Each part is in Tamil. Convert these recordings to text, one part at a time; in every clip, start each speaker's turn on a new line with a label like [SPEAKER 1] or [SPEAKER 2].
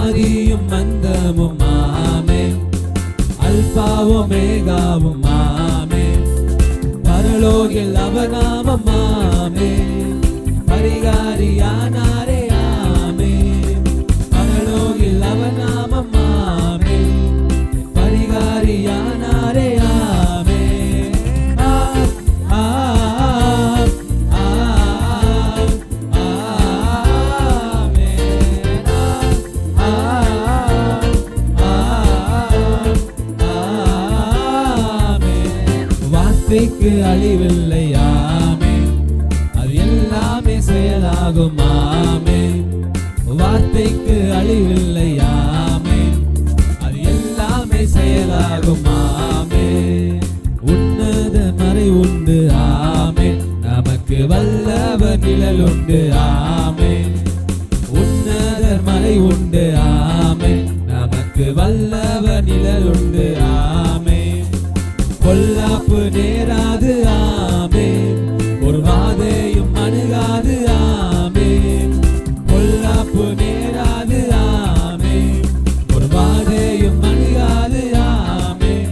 [SPEAKER 1] ஆதியும் அந்தமும் ஆமென், அல்பாவும் மேகாவும் ஆமென், பரலோகில் அவர் நாமம் ஆமென், பரிகாரியானாரே ஆமென், பரலோகில் அவர் நாமம் ஆமென், பரிகாரியானாரே ஆமென். வார்த்தைக்கு அழிவில்லை ஆமென், அது எல்லாமே செயலாகும் ஆமென், வார்த்தைக்கு அழிவில்லை ஆமென், அது எல்லாமே செயலாகும் ஆமென். உன்னத மறை உண்டு ஆமென், நமக்கு வல்லவர் நிழல் உண்டு ஆமென், உன்னத மறை உண்டு ஆமென், நமக்கு வல்லவர் நிழல் உண்டு ஆமென். பொல்லாப்பு நேராது ஆமென், ஒரு வாதையும் அணுகாது ஆமென், பொல்லாப்பு நேராது ஆமென், ஒரு வாதையும் அணுகாது ஆமென்.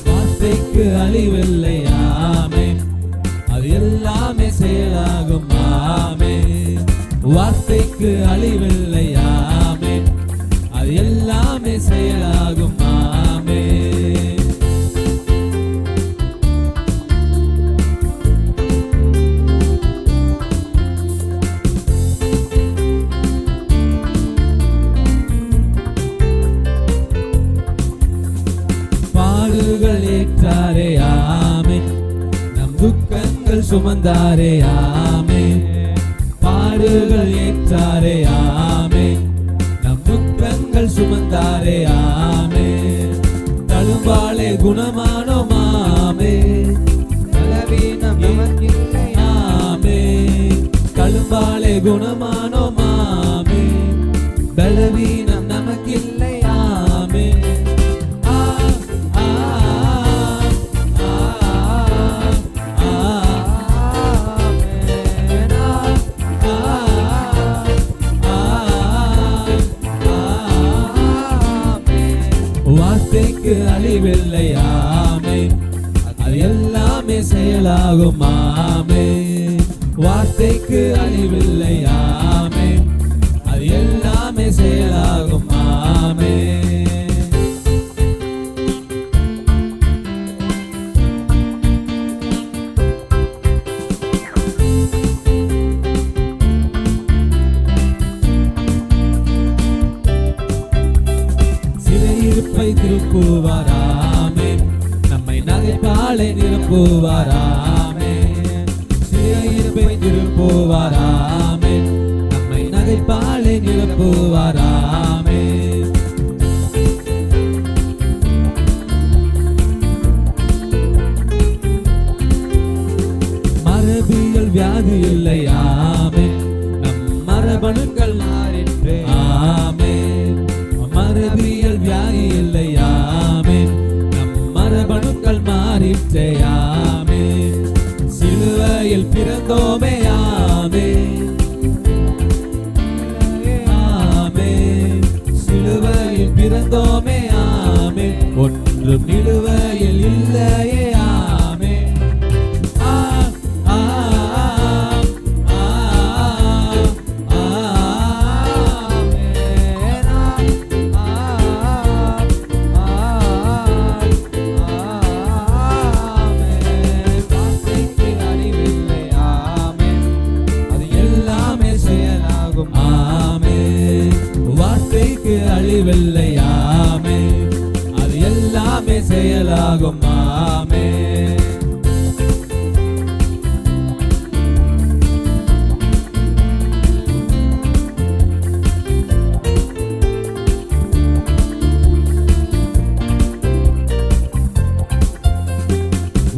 [SPEAKER 1] வார்த்தைக்கு அழிவில்லை ஆமென், அது எல்லாமே செயலாகும் ஆமென், வார்த்தைக்கு அழிவில்லை ஆமென், அது எல்லாமே செயலாகும் ஆமென். பாடுகள் ஏற்றாரே ஆமென், நம் துக்கங்கள் சுமந்தாரே ஆமென், பாடுகள் ஏற்றாரே ஆமென், நம் துக்கங்கள் சுமந்தாரே ஆமென், தழும்பாலே குணமானோம் ஆமென், பலவீனம் நமக்கில்லை ஆமென், தழும்பாலே குணமானோம் ஆமென், பலவீனம் நமக்கில்லை ஆமென். வார்த்தைக்கு அழிவில்லை ஆமென், அது எல்லாமே செயலாகும் ஆமென், வார்த்தைக்கு அழிவில்லை ஆமென், அது எல்லாமே செயலாகும் ஆமென். சிறையிருப்பை திருப்புவார் ஆமென், நம்மை நகைப்பாலை நிரப்புவார் ஆமென், சிறையிருப்பை திருப்புவார் ஆமென், நம்மை நகைப்பாலை நிரப்புவார் ஆமென். மரபியல் வியாதி இல்லை ஆமென், நம் மரபணுக்கள் மாறிற்றே ஆமென், மரபியல் வியாதி இல்லை ஆமென், நம் மரபணுக்கள் மாறிற்றே ஆமென், சிலுவையில் பிறந்தோமே ஆமென், ஆமென், சிலுவையில் பிறந்தோமே ஆமென், ஒன்றும் நிலுவையில் இல்லையே ஆமென். வார்த்தைக்கு அழிவில்லை ஆமென், அது எல்லாமே செயலாகும் ஆமென்.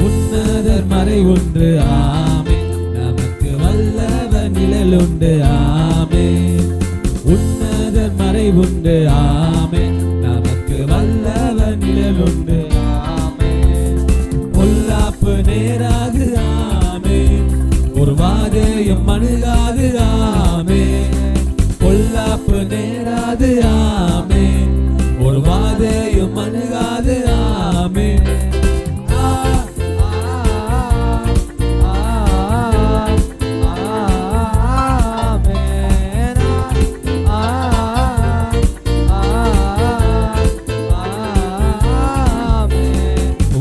[SPEAKER 1] உன்னதர் மறை உண்டு ஆமென், நமக்கு வல்லவர் நிழல் உண்டு ஆமென், உன்னதர் மறை மறைவுண்டு ஆமென். நமக்கு வல்லவர் நிழலுண்டு ஆமென். பொல்லாப்பு நேராது ஆமென். ஒரு வாதையும் அணுகாது ஆமென். பொல்லாப்பு நேராது ஆமென். ஒரு வாதையும் அணுகாது ஆமென்.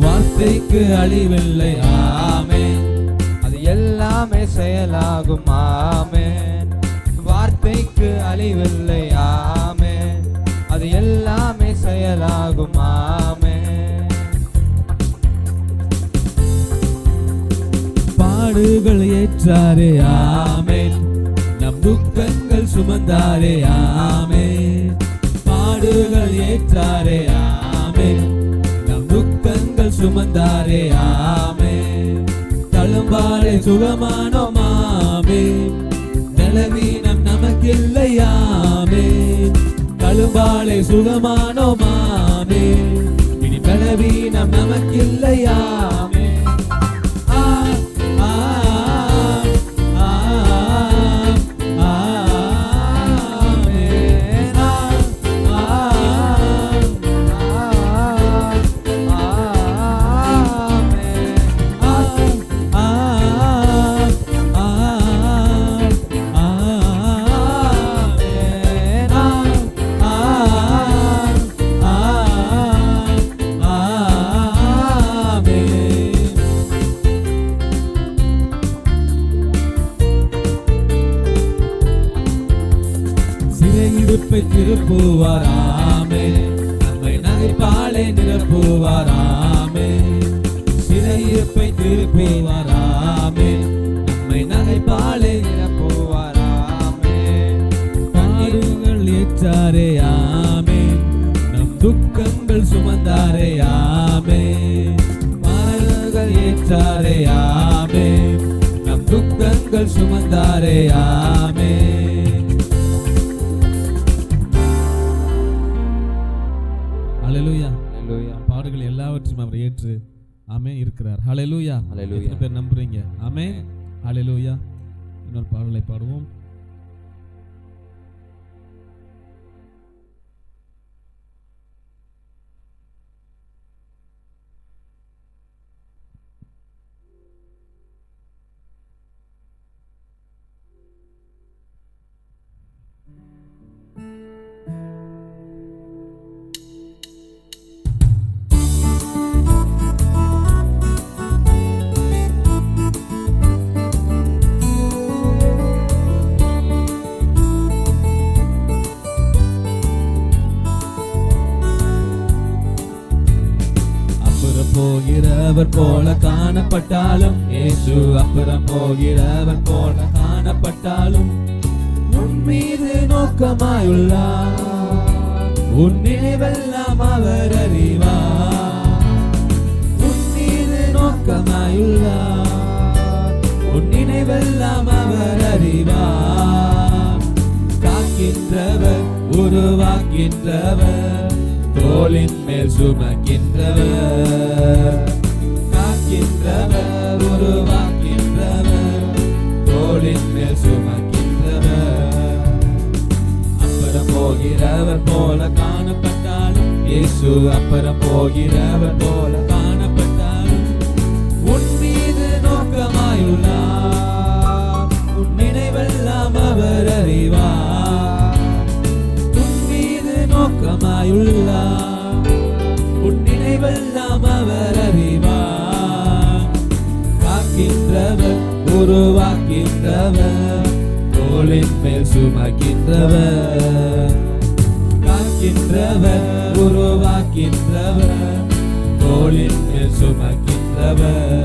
[SPEAKER 1] வார்த்தைக்கு அழிவில்லை ஆமென்.
[SPEAKER 2] அது எல்லாமே செயலாகும் ஆமென். வார்த்தைக்கு அழிவில்லை ஆமென். அது எல்லாமே செயலாகும் ஆமென்.
[SPEAKER 1] பாடுகள் ஏற்றாரே ஆமென். நம் துக்கங்கள் சுமந்தாரே ஆமென். பாடுகள் ஏற்றாரே ஆமென். நம் துக்கங்கள் சுமந்தாரே ஆமென். தழும்பாலே சுகமானோம் ஆமென். பலவீனம் நமக்கில்லை ஆமென். தழும்பாலே சுகமானோம் ஆமென். இனி பலவீனம் நமக்கில்லை ஆமென். திருப்புவார் ஆமென். நம்மை நகைப்பாலே நிரப்புவார் ஆமென். சிறையிருப்பை திருப்புவார் ஆமென். நம்மை நகைப்பாலே நிரப்புவார் ஆமென். பாடுகள் ஏற்றாரே ஆமென். நம் துக்கங்கள் சுமந்தாரே ஆமென். பாடுகள் ஏற்றாரே ஆமென். நம் துக்கங்கள் சுமந்தாரே ஆமென். ஹல்லேலூயா. பாடுகள் எல்லாவற்றையும் அவர் ஏற்று ஆமென் இருக்கிறார். ஹல்லேலூயா. எத்தனை பேர் நம்புறீங்க? ஆமென். ஹல்லேலூயா. இன்னொரு பாடலை பாடுவோம். போகிறவர் போல காணப்பட்டாலும், இயேசு அப்புறம் போகிறவர் போல காணப்பட்டாலும், உன் மீது நோக்கமாயுள்ளார். உன் நினைவெல்லாம் அவர் அறிவார். உன் மீது நோக்கமாயுள்ளார். உன் நினைவெல்லாம் அவர் அறிவார். காக்கின்றவர், உருவாக்கின்றவர், தோளின் மேல் சுமக்கின்றவர். காக்கின்றவர், உருவாக்கின்றவர், தோளின் மேல் சுமக்கின்றவர். அப்புறம் போகிறவர் போல காணப்பட்டாலும், இயேசு அப்புறம் போகிறவர் போல காணப்பட்டாலும், உன் மீது நோக்கமாயுள்ளார். உன் நினைவெல்லாம் அவர் அறிவார். உன் மீது நோக்கமாயுள்ளார். உன் நினைவெல்லாம் அவர் அறிவார். காக்கின்றவர், உருவாக்கின்றவர், தோளின் மேல் சுமக்கின்றவர். காக்கின்றவர், உருவாக்கின்றவர், தோளின் மேல் சுமக்கின்றவர்.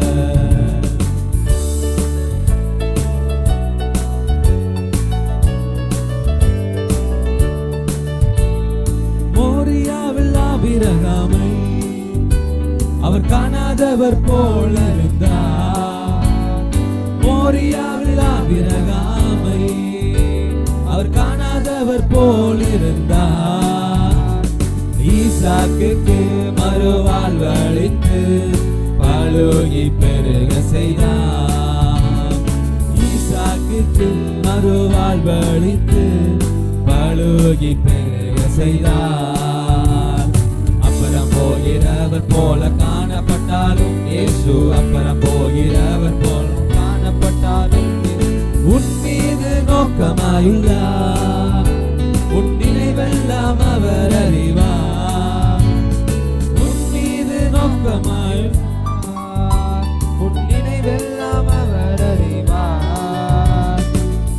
[SPEAKER 1] மோரியாவில் ஆபிரகாமை அவர் காணாதவர் போல இருந்தார். மோரியாவில் ஆபிரகாமை அவர் காணாதவர் காணாதவர் போல் இருந்தார். ஈசாக்குக்கு மறுவாழ்வளித்து பலுகி பெருக செய்தார். ஈசாக்குக்கு மறுவாழ்வளித்து பலுகி பெருக செய்தார். அப்புறம் போகிறவர் போல காணப்பட்டாலும் இயேசு அப்புறம் போகிறவர் போல காணப்பட்டாலும் உன் மீது நோக்கமாயுள்ளார். உன் நினைவெல்லாம் அவர் அறிவார். உன் மீது நோக்கமாயுள்ளார். உன் நினைவெல்லாம் அவர் அறிவார்.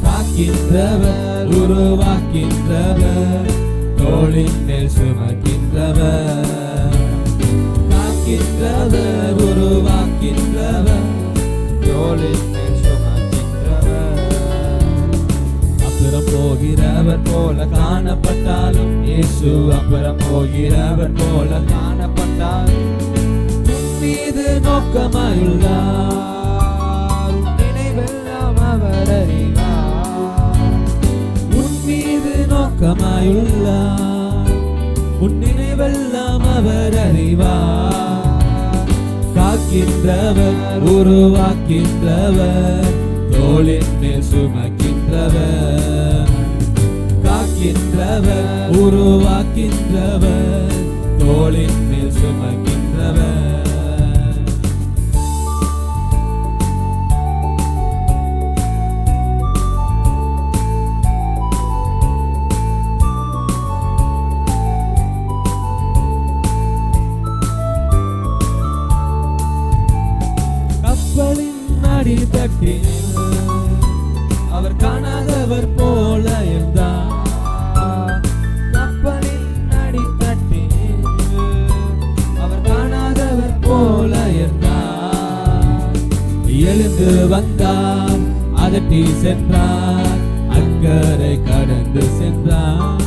[SPEAKER 1] காக்கின்றவர் உருவாக்கின்றவர் தோளின் மேல் சுமக்கின்றவர். காக்கின்றவர் உருவாக்கின்றவர் தோளின் மேல் சுமக்கின்றவர். அப்புறம் போகிறவர் போல காணப்பட்டாலும் இயேசு அப்புறம் போகிறவர் போல காணப்பட்டாலும் உன் மீது நோக்கமாயுள்ளார். உன் நினைவெல்லாம் அவர் அறிவார். உன் மீது நோக்கமாயுள்ளார். உன் நினைவெல்லாம் அவர் அறிவார். காக்கின்றவர் உருவாக்கின்றவர் தோளின் மேல் சுமக்கின்றவர். காக்கின்றவர் உருவாக்கின்றவர் தோளின் மேல் சுமக்கின்றவர். கப்பலின் அடித்தட்டில் அவர் காணாதவர் போல இருந்தார். கப்பலின் அடித்தட்டில் அவர் காணாதவர் போல இருந்தார். எழுந்து வந்தார், அதட்டி சென்றார், அக்கரை கடந்து சென்றார்.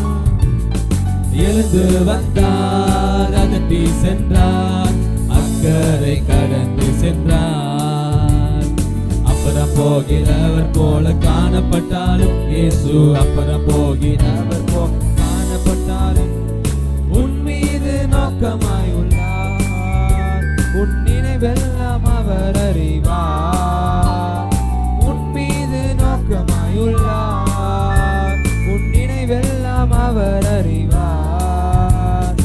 [SPEAKER 1] எழுந்து வந்தார், அதட்டி சென்றார், அக்கரை கடந்து சென்றார். அப்புறம் போகிறவர் போல காணப்பட்டாலும் இயேசு அப்புறம் போகிறவர் போல காணப்பட்டாலும் உன் மீது நோக்கமாயுள்ளார். உன் நினைவெல்லாம் அவர் அறிவார். உன் மீது நோக்கமாயுள்ளார். உன் நினைவெல்லாம் அவர் அறிவார்.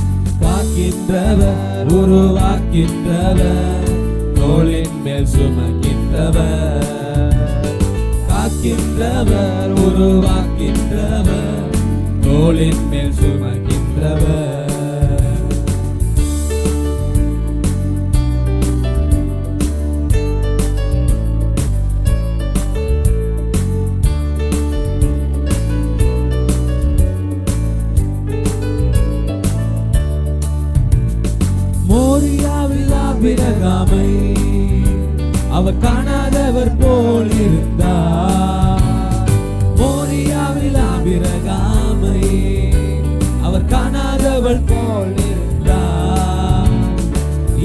[SPEAKER 1] காக்கின்றவர் உருவாக்கின்றவர் தோளின் மேல் சுமக்கின்றவர். காக்கின்றவர் உருவாக்கின்றவர் தோளின் மேல் சுமக்கின்றவர். மோரியாவில் ஆபிரகாமை அவர் காணாதவர் போல் இருந்தார். மோரியாவில் ஆபிரகாமை அவர் காணாதவர் போல் இருந்தார்.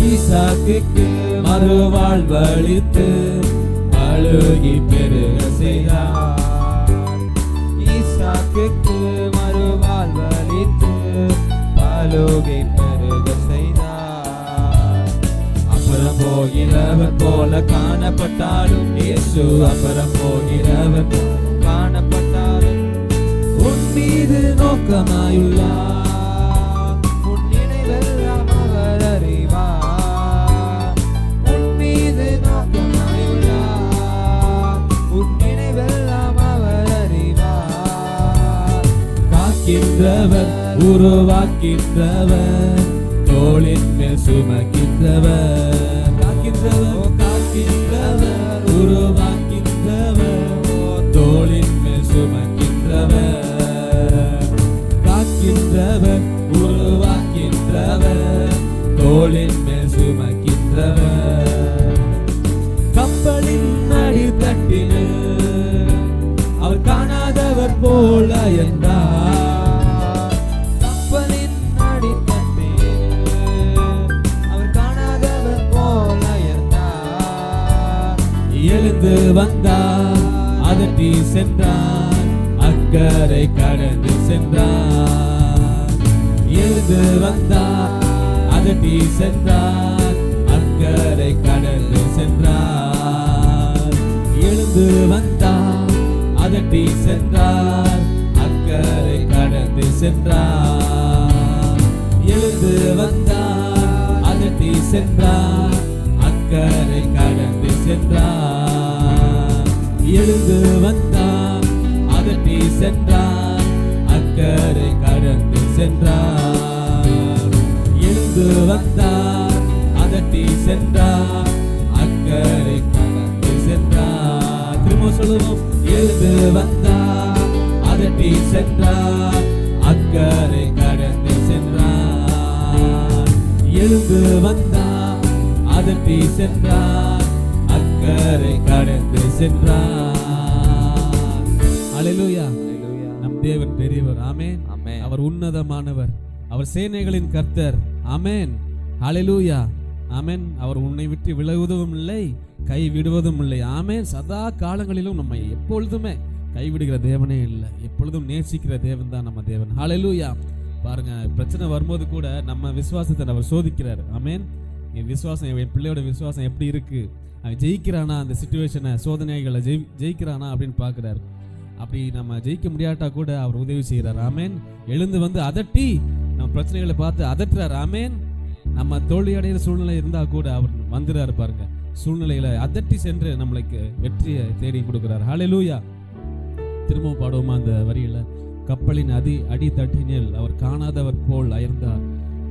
[SPEAKER 1] ஈசாக்குக்கு மறுவாழ்வளித்து அழுகி பெருக செய்தார். ஈசாக்குக்கு மறுவாழ்வளித்து அழுகி பெருக செய்தார். அப்புறம் போகிறவர் போல காணப்பட்டாலும் இயேசு அப்புறம் போகிறவர் போல காணப்பட்டாலும் உன் மீது நோக்கமாயுள்ளார். உன் நினைவெல்லாம் அவர் அறிவார். உன் மீது நோக்கமாயுள்ளார். உன் நினைவெல்லாம் அவர் அறிவார். காக்கின்றவர் உருவாக்கின்றவர் தோளின் மேல் சுமக்கின்றவர். காக்கின்றவர் உருவாக்கின்றவர் தோளின் மேல் சுமக்கின்றவர். காக்கின்றவர் உருவாக்கின்றவர் தோளின் மேல் சுமக்கின்றவர். கப்பலின் அடித்தட்டில் அவர் காணாதவர் போல என்றார். கப்பலின் அடித்தட்டில் அவர் காணாதவர் போல இருந்தார். எழுந்து வந்தார், அதட்டி சென்றார், அக்கரை கடந்து வந்தார், அதட்டி சென்றார், அக்கறை கடந்து சென்றார். எழுந்து வந்தார், அதட்டி சென்றார், அக்கறை கடந்து சென்றார். எழுந்து வந்தார், அதட்டி சென்றார், அக்கறை கடந்து சென்றார். எழுந்து வந்தார், அதட்டி சென்றார், அக்கறை கடந்து சென்றார். எழுந்து வந்தார், அதட்டி சென்றார், அக்கறை கடந்து சென்றார். திரும்ப சொல்லுவோம். எழுந்து வந்தார், அதட்டி சென்றார், அக்கறை கடந்து சென்றார். எழுந்து வந்தார், அதட்டி சென்றார், அக்கறை கடந்து சென்றார். அல்லேலூயா. நம் தேவன் பெரியவர். ஆமென். அவர் உன்னதமானவர். அவர் சேனைகளின் கர்த்தர். ஆமென். அல்லேலூயா. ஆமென். அவர் உன்னை விட்டு விலகுவதும் இல்லை, கை விடுவதும் இல்லை. ஆமென். சதா காலங்களிலும் நம்மை எப்பொழுதுமே கைவிடுகிற தேவனே இல்லை. எப்பொழுதும் நேசிக்கிற தேவன் தான் நம்ம தேவன். அல்லேலூயா. பாருங்க, பிரச்சனை வரும்போது கூட நம்ம விசுவாசத்தை அவர் சோதிக்கிறார். ஆமென். என் விசுவாசம், என் பிள்ளையோட விசுவாசம் எப்படி இருக்கு, அவன் ஜெயிக்கிறானா, அந்த சிச்சுவேஷனை சோதனைகளை ஜெயிக்கிறானா அப்படின்னு பார்க்குறாரு. அப்படி நம்ம ஜெயிக்க முடியாட்டா கூட அவர் உதவி செய்கிறார். ஆமேன். எழுந்து வந்து அதட்டி நம்ம பிரச்சனைகளை பார்த்து அதட்டுறார். ஆமேன். நம்ம தோல்வி அடைகிற சூழ்நிலை இருந்தால் கூட அவர் வந்துடுறாரு. பாருங்க, சூழ்நிலையில அதட்டி சென்று நம்மளுக்கு வெற்றியை தேடி கொடுக்கிறார். ஹல்லேலூயா. திரும்பவும் பாடுவோமா அந்த வரியில? கப்பலின் அடி தட்டினில் அவர் காணாதவர் போல் அயர்ந்தார்,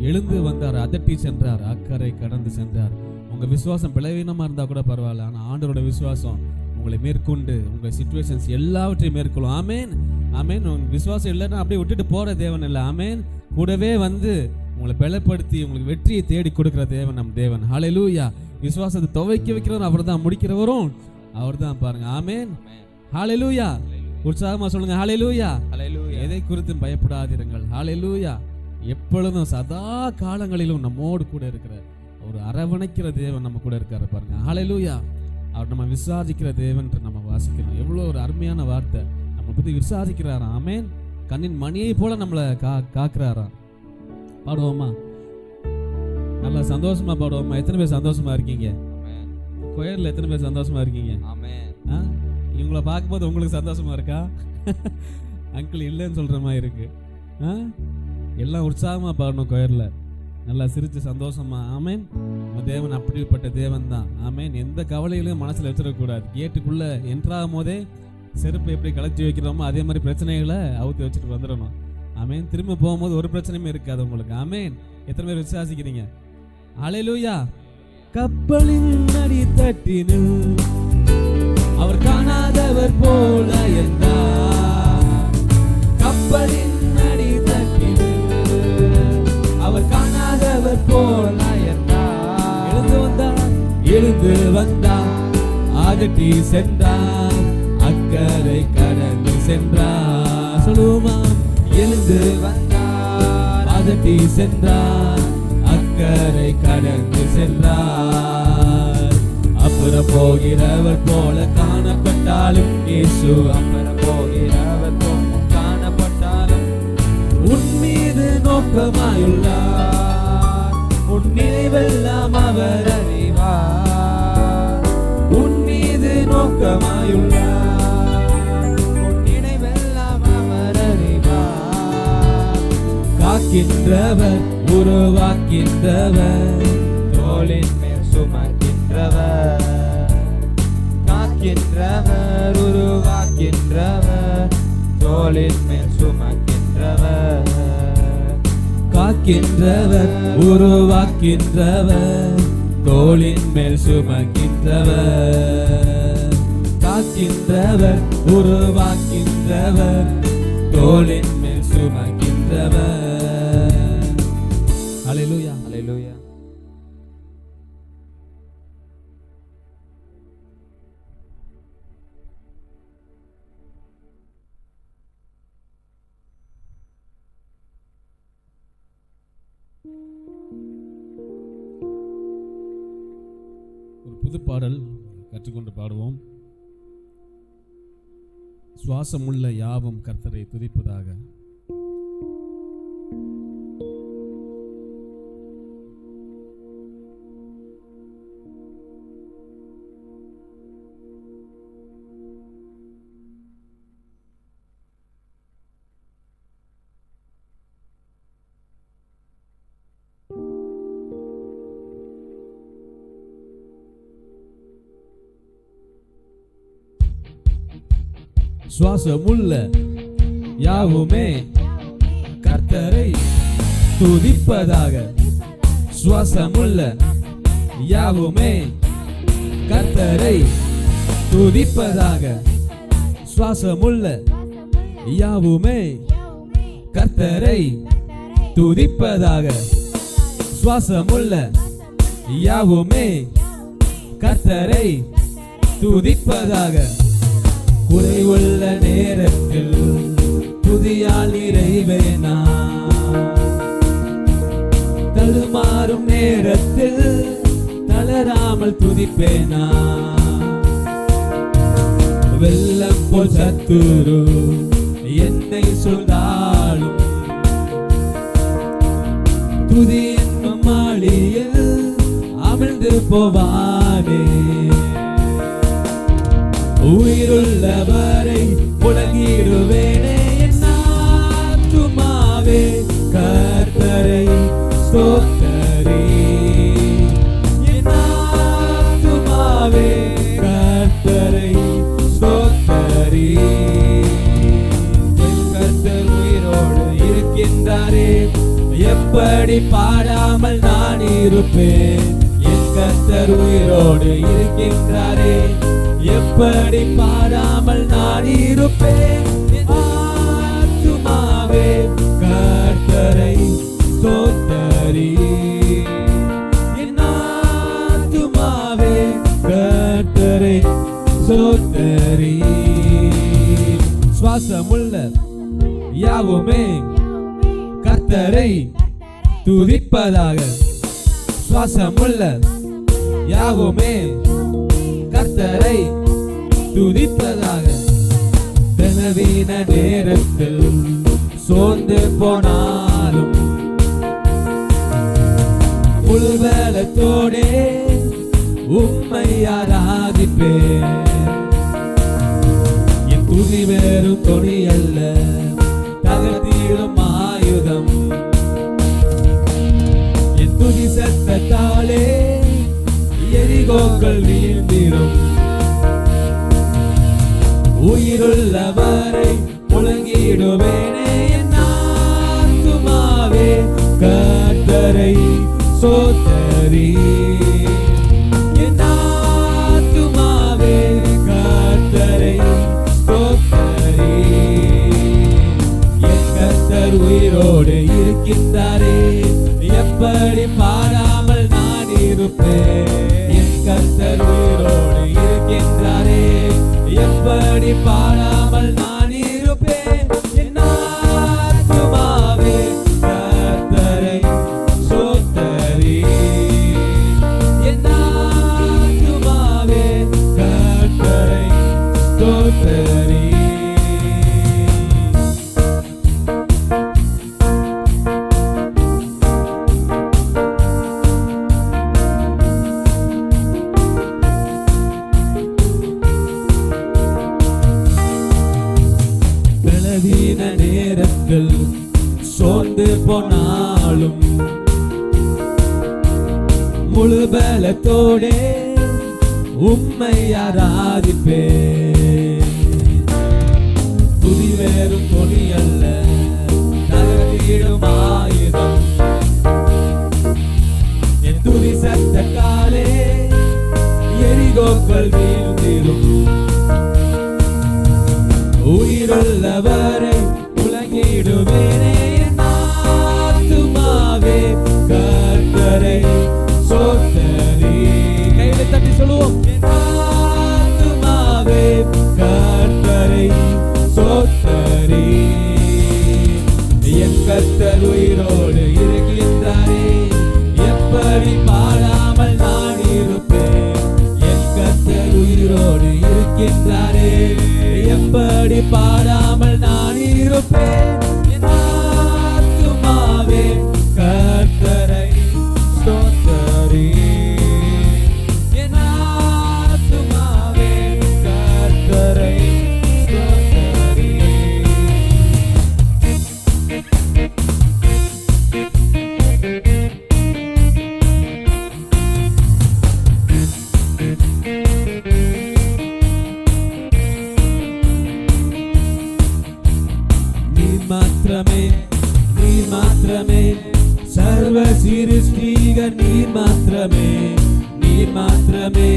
[SPEAKER 1] எழுந்து வந்தார், அதட்டி சென்றார், அக்கறை கடந்து சென்றார். உங்க விசுவாசம் பலவீனமா இருந்தா கூட பரவாயில்ல, ஆனா ஆண்டவரோட விசுவாசம் உங்களை மேற்கொண்டு உங்க சிச்சுவேஷன்ஸ் எல்லாவற்றையும் மேற்கொள்ளும். ஆமேன். ஆமேன். உங்க விசுவாசம் இல்லைன்னா அப்படியே விட்டுட்டு போற தேவன் இல்லை. ஆமேன். கூடவே வந்து உங்களை பலப்படுத்தி உங்களுக்கு வெற்றியை தேடி கொடுக்கிற தேவன் நம் தேவன். ஹல்லேலூயா. விசுவாசத்தை துவைக்க வைக்கிறவர் அவர் தான், முடிக்கிறவரும் அவர் தான். பாருங்க. ஆமேன். ஹல்லேலூயா. உற்சாகமா சொல்லுங்க. ஹல்லேலூயா. எதை குறித்தும் பயப்படாதிருங்கள். ஹல்லேலூயா. எப்பொழுதும் சதா காலங்களிலும் நம்மோடு கூட இருக்கிற ஒரு அரவணைக்கிற தேவன் நம்ம கூட இருக்காரு. பாருங்க. ஹல்லேலூயா. அவர் நம்ம விசாரிக்கிற தேவன் நம்ம வாசிக்கணும். எவ்வளோ ஒரு அருமையான வார்த்தை. நம்ம பத்தி விசாரிக்கிறாராம். ஆமேன். கண்ணின் மணியை போல நம்மளை காக்குறாராம். பாடுவோமா? நல்லா சந்தோஷமா பாடுவோமா? எத்தனை பேர் சந்தோஷமா இருக்கீங்க? கோயிலில் எத்தனை பேர் சந்தோஷமா இருக்கீங்க? இவங்களை பார்க்கும்போது உங்களுக்கு சந்தோஷமா இருக்கா? அங்கிள் இல்லைன்னு சொல்ற மாதிரி இருக்கு. எல்லாம் உற்சாகமா பாடணும் கோயிலில், நல்லா சிரிச்சு சந்தோஷமா. ஆமேன். நம்ம தேவன் அப்படிப்பட்ட தேவன் தான். ஆமேன். எந்த கவலைகளையும் மனசுல வச்சிடக்கூடாது. கேட்டுக்குள்ள என்ட்ராகும் போதே செருப்பை எப்படி கலச்சி வைக்கிறோமோ அதே மாதிரி பிரச்சனைகளை அவுத்து வச்சுட்டு வந்துடணும். ஆமேன். திரும்ப போகும்போது ஒரு பிரச்சனையுமே இருக்காது உங்களுக்கு. ஆமேன். எத்தனை பேர் விசுவாசிக்கிறீங்க? ஹல்லேலூயா. கப்பலின் அடி தட்டினில் அவர் காணாதவர் போல என்றார். கப்பலின் அடி தட்டினில் அவர் காணாதவர் போல என்றார். எழுந்து வந்தார், அதட்டி சென்றார், அக்கறை கடந்து சென்றார். சொல்லுவோமா? எழுந்து வந்தார், அதட்டி சென்றார், அக்கறை கடந்து சென்றார். அப்புறம் போகிறவர் போல காணப்பட்டாலும் இயேசு அப்புறம் போகிறவர் போல காணப்பட்டாலும் உன் மீது நோக்கமாயுள்ளார், உன் நினைவெல்லாம் அவர் அறிவார். உன் மீது நோக்கமாயுள்ளார், உன் நினைவெல்லாம் அவர் அறிவார். காக்கின்றவர், உருவாக்கின்றவர், தோளின் மேல் சுமக்கின்றவர். காக்கின்றவர், உருவாக்கின்றவர், தோளின் மேல் சுமக்கின்றவர். காக்கின்றவர், உருவாக்கின்றவர், தோளின் மேல் சுமக்கின்றவர். காக்கின்றவர், உருவாக்கின்றவர், தோளின் மேல் சுமக்கின்றவர். ஹல்லேலூயா. ஹல்லேலூயா. ஒரு புது பாடல் கற்றுக்கொண்டு பாடுவோம். சுவாசமுள்ள யாவும் கர்த்தரை துதிப்பதாக. சுவாசமுள்ள யாவுமே கர்த்தரை துதிப்பதாக. சுவாசமுள்ள யாவுமே கர்த்தரை துதிப்பதாக. சுவாசமுள்ள யாவுமே கர்த்தரை துதிப்பதாக. சுவாசமுள்ள யாவுமே கர்த்தரை துதிப்பதாக. குறைவுள்ள நேரத்தில் துதியால் நிறைவேனா, தடுமாறும் நேரத்தில் தளராமல் துதிப்பேனா. வெள்ளம் போல் சத்துரு என்னை சொன்னாலும் துதி என்னும் மாளியில் அமிழ்ந்து போவானே. உயிருள்ளவரை புலங்கிடுவேனே. என் ஆத்துமாவே கர்த்தரை ஸ்தோத்தரி. என் ஆத்துமாவே கர்த்தரை ஸ்தோத்தரி. என் கர்த்தர் உயிரோடு இருக்கின்றாரே, எப்படி பாடாமல் நான் இருப்பேன். என் கர்த்தர் உயிரோடு இருக்கின்றாரே, எப்படி பாடாமல் நான் இருப்பேன். என் ஆத்துமாவே கர்த்தரை ஸ்தோத்தரி. என் ஆத்துமாவே கர்த்தரை ஸ்தோத்தரி. சுவாசமுள்ள யாவுமே கர்த்தரை துதிப்பதாக. சுவாசமுள்ள யாவுமே கர்த்தரை துதிப்பதாக. தினவீன நேரத்தில் சோர்ந்து போனாலும் முழுவலத்தோடே உம்மை ஆராதிப்பேன். என் துதி வேறும் தொனி அல்ல, தகர்த்திடும் ஆயுதம். என் துதி சத்தத்தாலே எரிகோக்கள் வீழ்ந்திடும். உயிருள்ளவரை முழங்கிடுவேனே. என் ஆத்துமாவே கர்த்தரை ஸ்தோத்தரி. என் ஆத்துமாவே கர்த்தரை ஸ்தோத்தரி. என் கர்த்தர் உயிரோடு இருக்கின்றாரே, எப்படி பாடாமல் நான் இருப்பேன். என் கர்த்தர் உயிரோடு இருக்கின்றாரே, எப்படி பாடாமல் நான் இருப்பேன். என் ஆத்துமாவே கர்த்தரை ஸ்தோத்தரி. என் ஆத்துமாவே கர்த்தரை ஸ்தோத்தரி. நேரத்தில் சோர்ந்து போனாலும் முழு பலத்தோடே உம்மை ஆராதிப்பேன். துதி வேறும் தொனி அல்ல, தகர்த்திடும் ஆயுதம். என் துதி சத்தத்தாலே எரிகோக்கள் வீழ்ந்திடும். உயிருள்ளவரை முழங்கிடுவேனே. என் ஆத்துமாவே கர்த்தரை ஸ்தோத்தரி. கையில தட்டி சொல்லுவோம். என் ஆத்துமாவே கர்த்தரை ஸ்தோத்தரி. என் கர்த்தர் உயிரோடு இருக்கின்றாரே, எப்படி பாடாமல் நான் இருப்பேன். என் கர்த்தர் உயிரோடு இருக்கின்றாரே, எப்படி பாடாமல் நான் இருப்பேன். என் ஆத்துமாவே கர்த்தரை ஸ்தோத்தரி. என் ஆத்துமாவே கர்த்தரை ஸ்தோத்தரி. மாத்திரமே சர்வ சிருஷ்டிகர் நீர் மாத்திரமே, நீர் மாத்திரமே,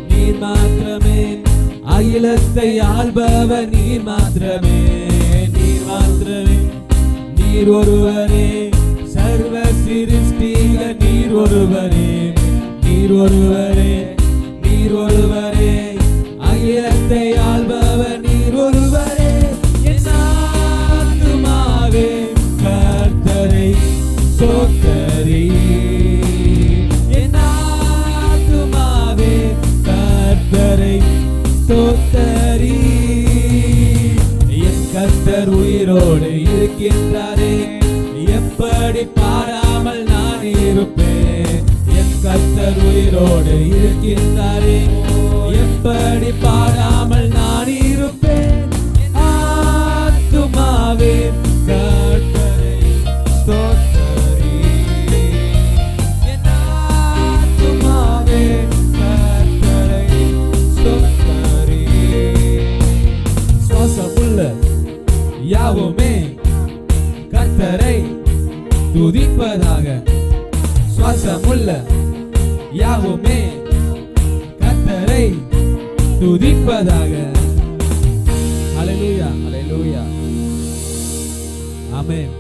[SPEAKER 1] நீர் மாத்திரமே, அகிலத்தை ஆள்பவர் நீர் மாத்திரமே, நீர் மாத்திரமே, நீர் ஒருவரே சர்வ சிருஷ்டிகர் நீர் ஒருவரே, நீர் ஒருவரே, நீர் ஒருவரே, அகிலத்தை ஆள்பவர் நீர் ஒருவரே. என் ஆத்துமாவே கர்த்தரை ஸ்தோத்தரி, என் ஆத்துமாவே கர்த்தரை ஸ்தோத்தரி. என் கர்த்தர் உயிரோடு இருக்கின்றாரே, எப்படி பாடாமல் நான் இருப்பேன். என் கர்த்தர் உயிரோடு இருக்கின்றாரே, எப்படி பாடாமல் நான் இருப்பேன். ஆத்துமாவே கர்த்தரை ஸ்தோத்தரி, என் ஆத்துமாவே கர்த்தரை ஸ்தோத்தரி. சுவாசமுள்ள யாவுமே கர்த்தரை துதிப்பதாக, சுவாசமுள்ள யாவுமே கர்த்தரை துதிப்பதாக. ஹல்லேலூயா, ஹல்லேலூயா, ஆமென்.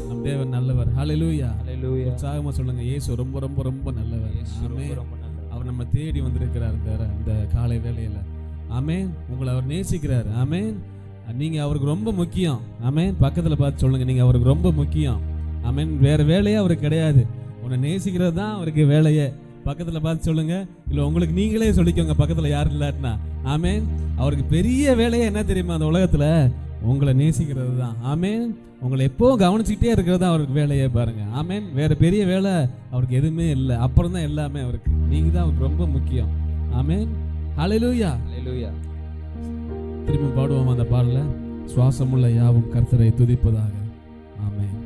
[SPEAKER 1] நம் தேவன் நல்லவர். ஹல்லேலூயா,
[SPEAKER 2] ஹல்லேலூயா.
[SPEAKER 1] உற்சாகமா சொல்லுங்க, இயேசு ரொம்ப ரொம்ப ரொம்ப நல்லவர். ஆமென். அவர் நம்ம தேடி வந்திருக்கிறார் இந்த காலை வேளையில. ஆமென். உங்களை அவர் நேசிக்கிறார். ஆமென். நீங்க அவருக்கு ரொம்ப முக்கியம். ஆமென். பக்கத்துல பார்த்து சொல்லுங்க, நீங்க அவருக்கு ரொம்ப முக்கியம். ஆமென். வேற வேலையே அவருக்கு கிடையாது. உன்னை நேசிக்கிறது தான் அவருக்கு வேலையே. பக்கத்துல பார்த்து சொல்லுங்க, இல்ல உங்களுக்கு நீங்களே சொல்லிக்கோங்க, பக்கத்துல யாரும் இல்லாட்டினா. ஆமென். அவருக்கு பெரிய வேலையே என்ன தெரியுமா அந்த உலகத்துல? உங்களை நேசிக்கிறது தான். ஆமென். உங்களை எப்பவும் கவனிச்சுக்கிட்டே இருக்கிறது தான் அவருக்கு வேலையே. பாருங்க. ஆமென். வேற பெரிய வேலை அவருக்கு எதுவுமே இல்லை. அப்புறம் தான் எல்லாமே அவருக்கு. நீங்க தான் அவருக்கு ரொம்ப முக்கியம். ஆமென். ஹல்லேலூயா,
[SPEAKER 2] ஹல்லேலூயா.
[SPEAKER 1] திரும்பி பாடுவோம் அந்த பாடல. சுவாசமுள்ள யாவும் கர்த்தரை துதிப்பதாக. ஆமென்.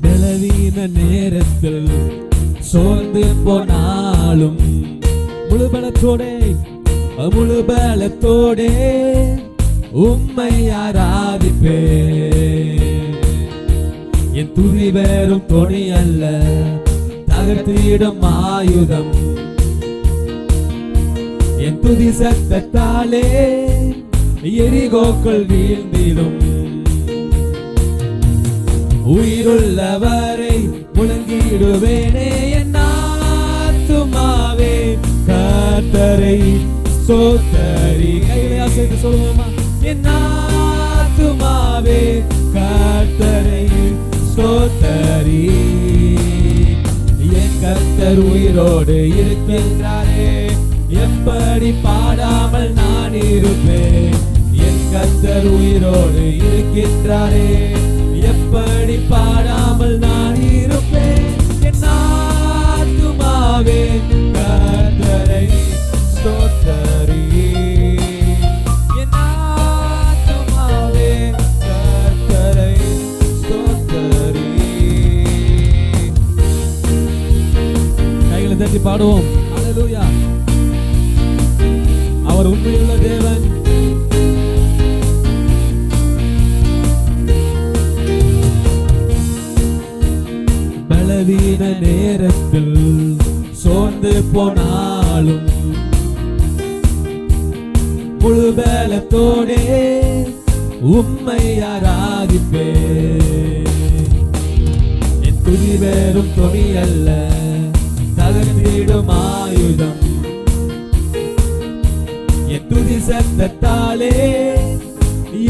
[SPEAKER 1] பலவீன நேரத்தில் சோர்ந்து போனாலும் முழு பலத்தோடே உம்மை ஆராதிப்பே. என் துதி வேறும் துணி அல்ல, தகர்த்திடும் ஆயுதம். என் துதி சத்தத்தாலே எரிகோக்கள் வீழ்ந்திடும். உயிருள்ளவரை முழங்கிடுவேனே, என் ஆத்துமாவே கர்த்தரை ஸ்தோத்தரி. கைகளை அசைத்து சொல்லுவோமா? என் ஆத்துமாவே கர்த்தரை ஸ்தோத்தரி. என் கர்த்தர் உயிரோடு இருக்கின்றாரே, எப்படி பாடாமல் நான் இருப்பேன். என் கர்த்தர் உயிரோடு இருக்கின்றாரே, எப்படி பாடாமல் நான் இருப்பேன். என் ஆத்துமாவே கர்த்தரை ஸ்தோத்தரி, என் ஆத்துமாவே கர்த்தரை ஸ்தோத்தரி. கைகளை தட்டி பாடுவோம். ஹல்லேலூயா. அவர் உண்மையுள்ள தேவன். பலவீன நேரத்தில் சோர்ந்து போனாலும் முழு பலத்தோடே உம்மை ஆராதிப்பே. என் துதி வேறும் துணி அல்ல, தகர்த்திடும் ஆயுதம். என் துதி சத்தத்தாலே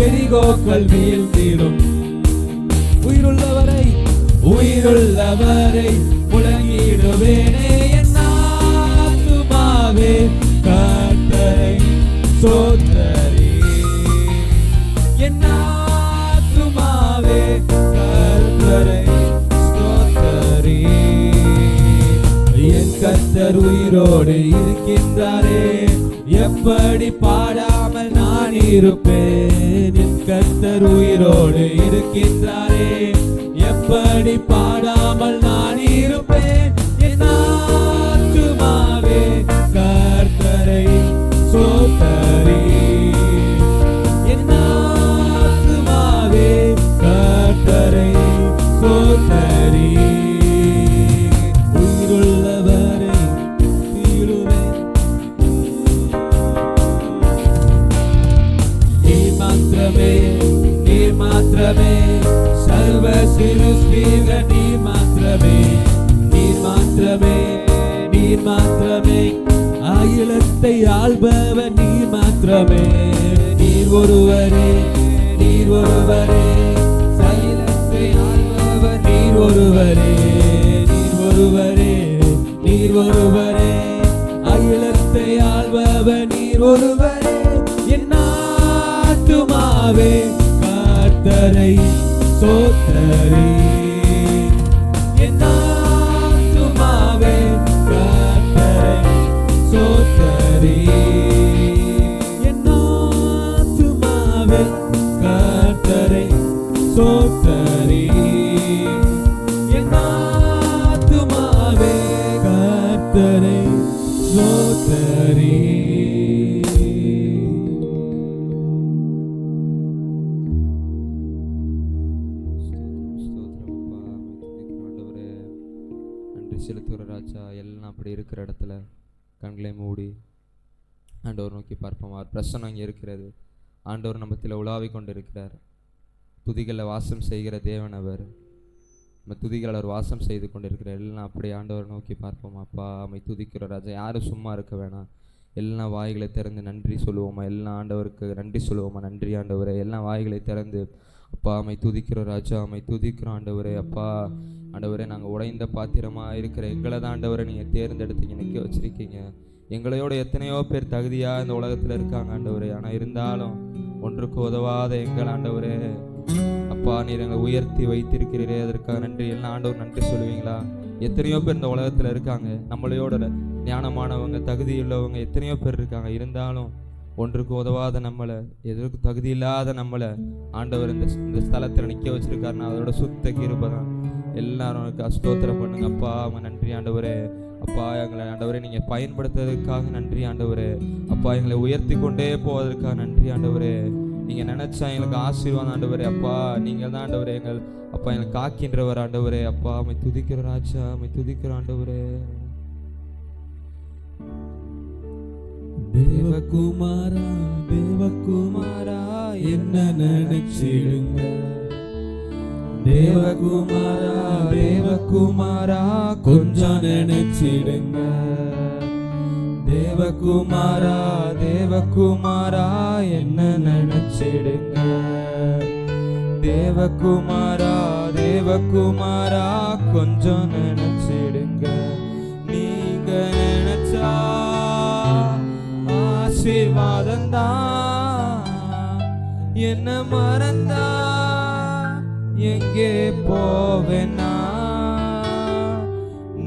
[SPEAKER 1] எரிகோக்கள் வீழ்ந்திடும். உயிருள்ளவரை முழங்கிடுவேனே, என் ஆத்துமாவே கர்த்தரை ஸ்தோத்தரி. என் ஆத்துமாவே கர்த்தரை ஸ்தோத்தரி. என் கர்த்தர் உயிரோடு இருக்கின்றாரே, எப்படி பாடாமல் நான் இருப்பேன். என் கர்த்தர் உயிரோடு இருக்கின்றாரே, எப்படி பாடாமல் நான் இருப்பேன். என் ஆத்துமாவே கர்த்தரை ஸ்தோத்தரி. என் நீர் மாத்திரமே, சர்வ சிருஷ்டிகள் நீர் மாத்திரமே, நீர் மாத்திரமே, நீர் மாத்திரமே, அகிலத்தை ஆள்பவர் நீர் மாத்திரமே, நீர் ஒருவரே, நீர் ஒருவரே, அகிலத்தை ஆள்பவர் நீர் ஒருவரே, நீர் ஒருவரே, நீர் ஒருவரே, அகிலத்தை ஆள்பவர் நீர் ஒருவரே. என் ஆத்துமாவே கர்த்தரை ஸ்தோத்திரி, என் ஆத்துமாவே கர்த்தரை ஸ்தோத்திரி, என் ஆத்துமாவே கர்த்தரை ஸ்தோத்திரி, என் ஆத்துமாவே கர்த்தரை ஸ்தோத்திரி. செலுத்துகிற ராஜா, எல்லாம் அப்படி இருக்கிற இடத்துல கண்களை மூடி ஆண்டவர் நோக்கி பார்ப்போம். அவர் பிரசன்னம் இங்கே இருக்கிறது. ஆண்டவர் நம்மத்தில் உலாவி கொண்டு இருக்கிறார். துதிகளில் வாசம் செய்கிற தேவன் அவர். நம்ம துதிகள் அவர் வாசம் செய்து கொண்டு இருக்கிறார். எல்லாம் அப்படி ஆண்டவர் நோக்கி பார்ப்போம். அப்பா அம்மை துதிக்கிற ராஜா, யாரும் சும்மா இருக்க வேணாம். எல்லாம் வாய்களை திறந்து நன்றி சொல்லுவோமா, எல்லாம் ஆண்டவருக்கு நன்றி சொல்லுவோமா. நன்றி ஆண்டவரே. எல்லாம் வாய்களை திறந்து அப்பா அம்மை துதிக்கிறோம் ராஜா, அம்மை துதிக்கிறோம் ஆண்டவரே. அப்பா ஆண்டவரே, நாங்கள் உடைந்த பாத்திரமாக இருக்கிற எங்களை தான் ஆண்டவரை நீங்கள் தேர்ந்தெடுத்து நிற்க வச்சிருக்கீங்க. எங்களையோட எத்தனையோ பேர் தகுதியாக இந்த உலகத்தில் இருக்காங்க ஆண்டவரே. ஆனால் இருந்தாலும் ஒன்றுக்கு உதவாத எங்கள் ஆண்டவரே அப்பா, நீர் எங்களை உயர்த்தி வைத்திருக்கிறீரே, அதற்காக நன்றி. எல்லாம் ஆண்டவர் நன்றி சொல்லுவீங்களா? எத்தனையோ பேர் இந்த உலகத்தில் இருக்காங்க, நம்மளையோட ஞானமானவங்க தகுதியுள்ளவங்க எத்தனையோ பேர் இருக்காங்க. இருந்தாலும் ஒன்றுக்கு உதவாத நம்மளை, எதற்கு தகுதி இல்லாத நம்மளை ஆண்டவர் இந்த ஸ்தலத்தில் நிற்க வச்சிருக்காருன்னா அதோட சுத்த கிருபை தான். எல்லாரும் ஸ்தோத்திரம் பண்ணுங்க அப்பா. அவங்க நன்றி ஆண்டவரே. அப்பா எங்களை ஆண்டவரே நீங்கள் பயன்படுத்துறதுக்காக நன்றி ஆண்டவரே. அப்பா எங்களை உயர்த்தி கொண்டே போவதற்காக நன்றி ஆண்டவரே. நீங்கள் நினச்சா எங்களுக்கு ஆசீர்வாதம் ஆண்டவரே. அப்பா நீங்கள் தான் ஆண்டவரே எங்கள் அப்பா எங்களை காக்கின்றவர் ஆண்டவரே. அப்பா அம்மை துதிக்கிற ராஜா, அம்மை துதிக்கிற ஆண்டவரே. தேவகுமாரா தேவகுமாரா என்ன நினைச்சிடுங்க, தேவகுமாரா தேவகுமாரா கொஞ்சம் நினைச்சிடுங்க, தேவகுமாரா தேவகுமாரா என்ன நினைச்சிடுங்க, தேவகுமாரா தேவகுமாரா கொஞ்சம் நினைச்சிடுங்க. நீங்க நினைச்சா ஆசீர்வாதம்தான், என்ன மறந்தா எங்கே போவேனா,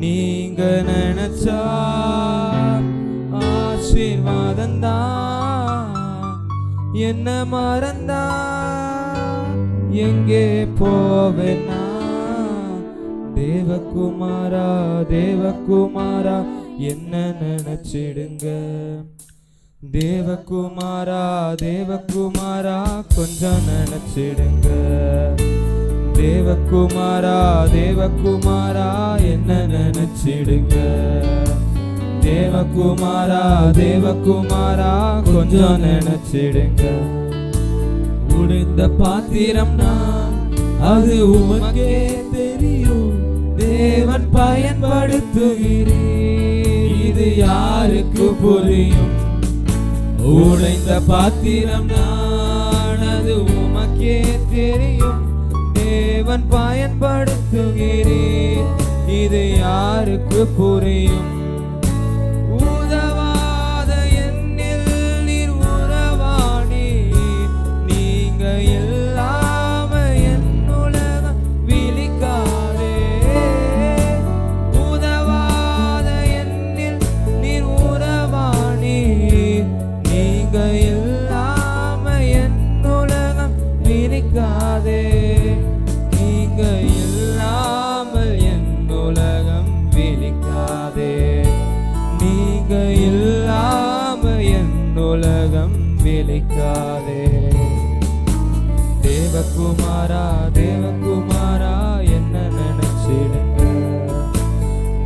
[SPEAKER 1] நீங்க நினைச்சா ஆசீர்வாதம்தான், என்ன மறந்தா எங்கே போவேனா. தேவகுமாரா தேவகுமாரா என்ன நினைச்சிடுங்க, தேவகுமாரா தேவகுமாரா கொஞ்சம் நினைச்சிடுங்க, தேவகுமாரா தேவகுமாரா என்ன நினைச்சிடுங்க, தேவகுமாரா தேவகுமாரா கொஞ்சம் நினைச்சிடுங்க. உடைந்த பாத்திரம் நான், அது உமக்கே தெரியும், தேவன் பயன்படுத்துகிறீர், இது யாருக்கு புரியும். உடைந்த பாத்திரம் நான், அது உமக்கே தெரியும், தேவன் பயன்படுத்துகிறீர், இது யாருக்கு புரியும். உதவாத என்னில் நீர் உறவானி, நீங்க இல்லாம என் உலகம் விழிக்காதே. உதவாத என்னில் நீர் உறவானி, நீங்க இல்லாம என் உலகம் விழிக்காதே, நீங்க இல்லாமல் என் உலகம் விழிக்காதே, நீங்க இல்லாம என் உலகம் விழிக்காதே. தேவகுமாரா தேவகுமாரா என்ன நினைச்சிடுங்க,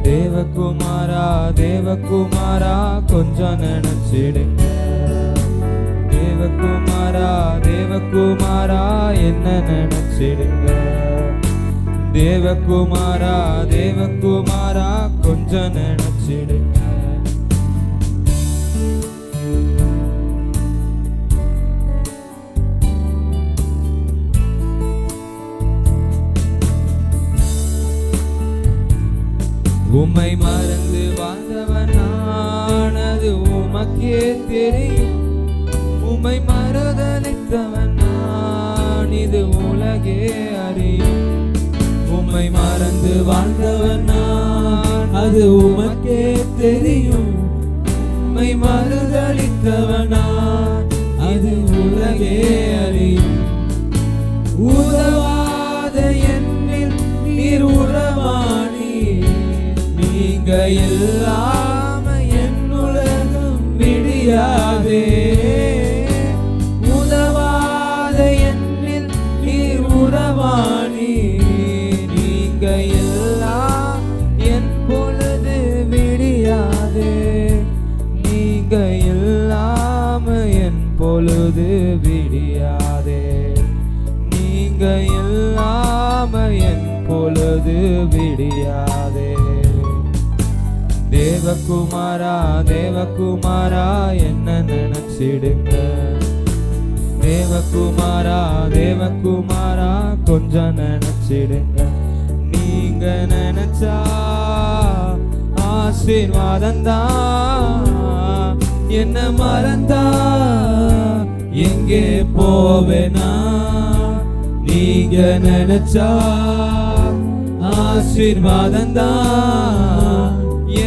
[SPEAKER 1] தேவகுமாரா தேவகுமாரா கொஞ்சம் நினைச்சிடுங்க, தேவ
[SPEAKER 2] தேவகுமாரா தேவகுமாரா என்ன நினைச்சிடுங்க. தேவகுமாரா தேவகுமாரா கொஞ்சம் நினைச்சிடுங்க. உம்மை மறந்து வாழ்ந்தவன் நான், அது உமக்கே தெரியும். உம்மை மறுதலித்தவன் நான், இது உலகே அறியும். உம்மை மறந்து வாழ்ந்தவன் நான், அது உமக்கே தெரியும். உம்மை மறுதலித்தவன் நான், அது உலகே அறியும். உதவாத என்னில் நீர் உறவாணி, நீங்க இல்லாம என் உலகம் விடியாதே. உதவாத என்னில் நீர் உறவாணி, நீங்க எல்லாம் என் பொழுது விடியாதே. நீங்க இல்லாம என் பொழுது விடியாதே. நீங்க இல்லாம என் பொழுது விடியாதே. தேவகுமாரா தேவகுமாரா என்ன நினைச்சிடுங்க. தேவகுமாரா தேவகுமாரா கொஞ்சம் நினைச்சிடுங்க. நீங்க நினைச்சா ஆசீர்வாதம்தான். என்ன மறந்தா எங்கே போவேனா. நீங்க நினைச்சா ஆசீர்வாதம்தான்.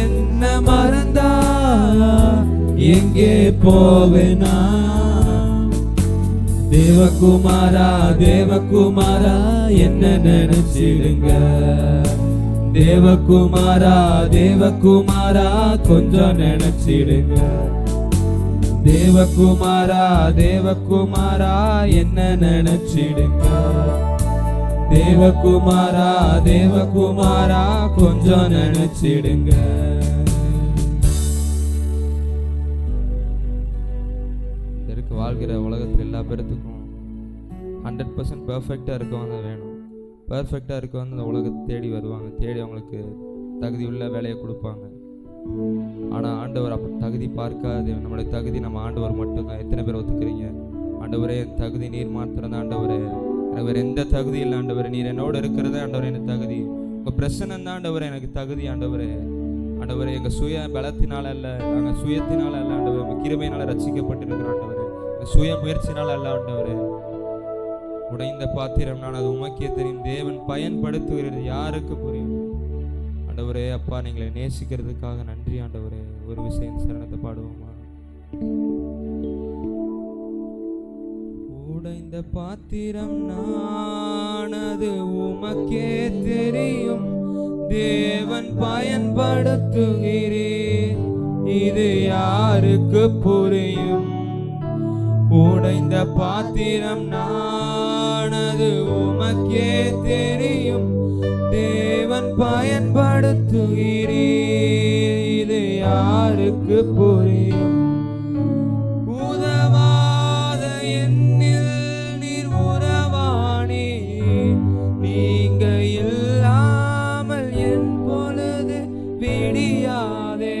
[SPEAKER 2] என்ன மறந்தா எங்கே போவேனா. தேவகுமாரா தேவகுமாரா என்ன நினைச்சிடுங்க. தேவகுமாரா தேவகுமாரா கொஞ்சம் நினைச்சிடுங்க. தேவகுமாரா தேவகுமாரா என்ன நினைச்சிடுங்க. தேவகுமாரா தேவகுமாரா கொஞ்சம் நினைச்சிடுங்க. வாழ்கிற உலகத்தில் எல்லா பேர்த்துக்கும் 100% பெர்ஃபெக்டாக இருக்கவங்க வேணும். பெர்ஃபெக்டாக இருக்கவங்க அந்த உலகத்தை தேடி வருவாங்க. தேடி அவங்களுக்கு தகுதி உள்ள வேலையை கொடுப்பாங்க. ஆனால் ஆண்டவர் அப்போ தகுதி பார்க்காது. நம்மளுடைய தகுதி நம்ம ஆண்டவர் மட்டும்தான். எத்தனை பேர் ஒத்துக்கிறீங்க? ஆண்டவரே என் தகுதி நீர் மாத்திரம் தான் ஆண்டவரே. எனக்கு வேறு எந்த தகுதி இல்லை ஆண்டவரே. நீர் என்னோட இருக்கிறதே ஆண்டவரே எனக்கு தகுதி. உங்கள் பிரச்சனை தான் ஆண்டவரே எனக்கு தகுதி ஆண்டவரே. ஆண்டவரே எங்கள் சுய பலத்தினால அல்ல, நாங்கள் சுயத்தினால அல்ல ஆண்டவரே. உங்கள் கிருபையினால ரட்சிக்கப்பட்டிருக்கிறோம் ஆண்டவரே. சுய முயற்சினால் அல்ல ஆண்டவரே. உடைந்த பாத்திரம் நான், அது உமக்கே தெரியும். தேவன் பயன்படுத்துகிறது யாருக்கு புரியும்? ஆண்டவரே அப்பா நீங்களை நேசிக்கிறதுக்காக நன்றி ஆண்டவரே. ஒரு விஷயம் சரணத்தை பாடுவோமா? உடைந்த பாத்திரம் நான், அது உமக்கே தெரியும். தேவன் பயன்படுத்துகிறேன், இது யாருக்கு புரியும்? உடைந்த பாத்திரம் நான், அது உமக்கே தெரியும். தேவன் பயன்படுத்துகிறீர், இது யாருக்கு புரியும்? உதவாத என்னில் நீர் உறவாணி, நீங்க இல்லாமல் என் பொழுது விடியாதே.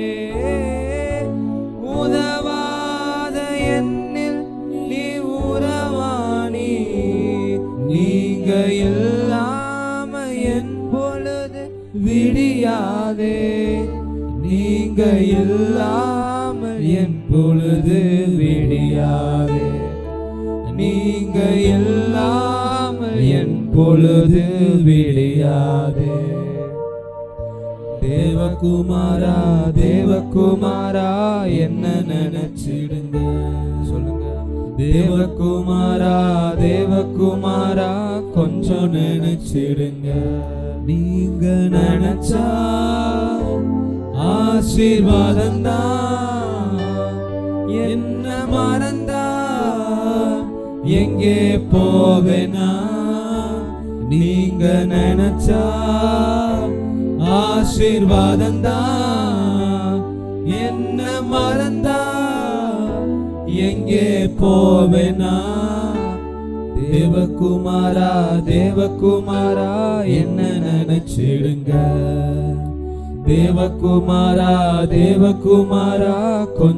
[SPEAKER 2] உதவாத என்னில் நீர் உறவாணி, நீங்க இல்லாம என் பொழுது விடியாதே. நீங்க இல்லாமல் என் பொழுது விடியாதே. நீங்க இல்லாமல் என் பொழுது விடியாதே. தேவகுமாரா தேவகுமாரா என்ன நினைச்சிடுங்க. சொல்லுங்க. தேவகுமாரா தேவகுமாரா கொஞ்சம் நினைச்சிடுங்க. நீங்க நினைச்சா ஆசீர்வாதம்தான். என்ன மறந்தா எங்கே போவேனா. நீங்க நினைச்சா ஆசீர்வாதம்தான். என்ன மறந்தா
[SPEAKER 1] எங்கே போவேனா? தேவகுமாரா தேவகுமாரா என்ன நினைச்சிடுங்க. தேவகுமாரா தேவகுமாரா கொஞ்சம்